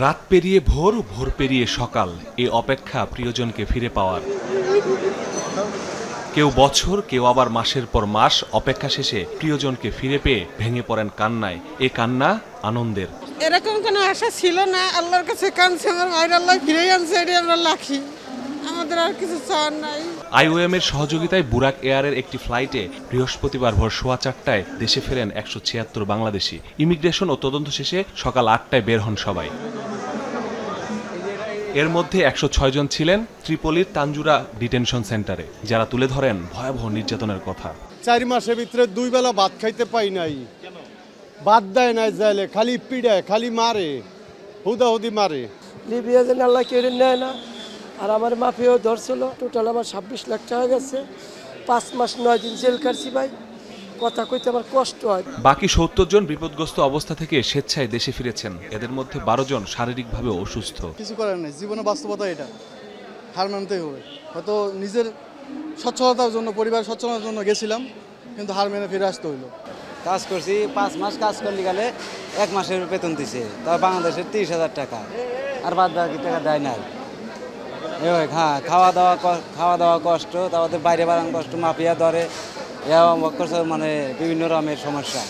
রাত পেরিয়ে ভোর, ভোর পেরিয়ে সকাল, এই অপেক্ষা প্রিয়জনকে ফিরে পাওয়ার। কেউ বছর, কেউ আবার মাসের পর মাস অপেক্ষা শেষে প্রিয়জনকে ফিরে পেয়ে ভেঙে পড়েন কান্নায়। এ কান্না আনন্দের। এরকম কোনো আশা ছিল না, আল্লাহর কাছে কাঁদছে, আমার মায়ের আল্লাহ ফিরেই আনছে, এটাই আমরা লাখি, আমাদের আর কিছু চাওয়ার নাই। আইওএম এর সহযোগিতায় বুরাক এয়ারের একটি ফ্লাইটে বৃহস্পতিবার ভোর 4:15টায় দেশে ফেরেন 176 বাংলাদেশি। ইমিগ্রেশন ও তদন্ত শেষে সকাল 8টায় বের হন সবাই। এর মধ্যে 106 জন ছিলেন ত্রিপোলির তানজুরা ডিটেনশন সেন্টারে, যারা তুলে ধরেন ভয়াবহ নির্যাতনের কথা। 4 মাসের ভিতরে 2 বেলা ভাত খাইতে পাই নাই, ভাত দেয় নাই, জাইলে খালি পিড়ায়, খালি মারে, হুদাহুদি মারে। লিবিয়া যেন আল্লাহ কেড়ে নেয় না। আর আমার মাফিয়াও ধরছিল, টোটাল আমার 26 লাখ টাকা গেছে। 5 মাস 9 দিন জেল কাটছি ভাই, কথা কইতে আমার কষ্ট হয়। বাকি 70 জন বিপদগ্রস্ত অবস্থা থেকে স্বেচ্ছায় দেশে ফিরেছেন। এদের মধ্যে 12 জন শারীরিকভাবে অসুস্থ। কিছু করার নেই, জীবনে বাস্তবতা এটা, হার মানতেই হবে। হয়তো নিজের সচ্ছলতার জন্য, পরিবার সচ্ছলতার জন্য গেছিলাম, কিন্তু হার মেনে ফিরে আসতে হইলো। কাজ করছি 5 মাস, কাজ করলে গেলে 1 মাসের বেতন দিছে, তাও বাংলাদেশের 30,000 টাকা, আর বাদ বাকি টাকা দেয় নাই। হ্যাঁ, খাওয়া দাওয়া কষ্ট, তারপরে বাইরে বাড়ানো কষ্ট, মাফিয়া ধরে, মানে বিভিন্ন রকমের সমস্যা।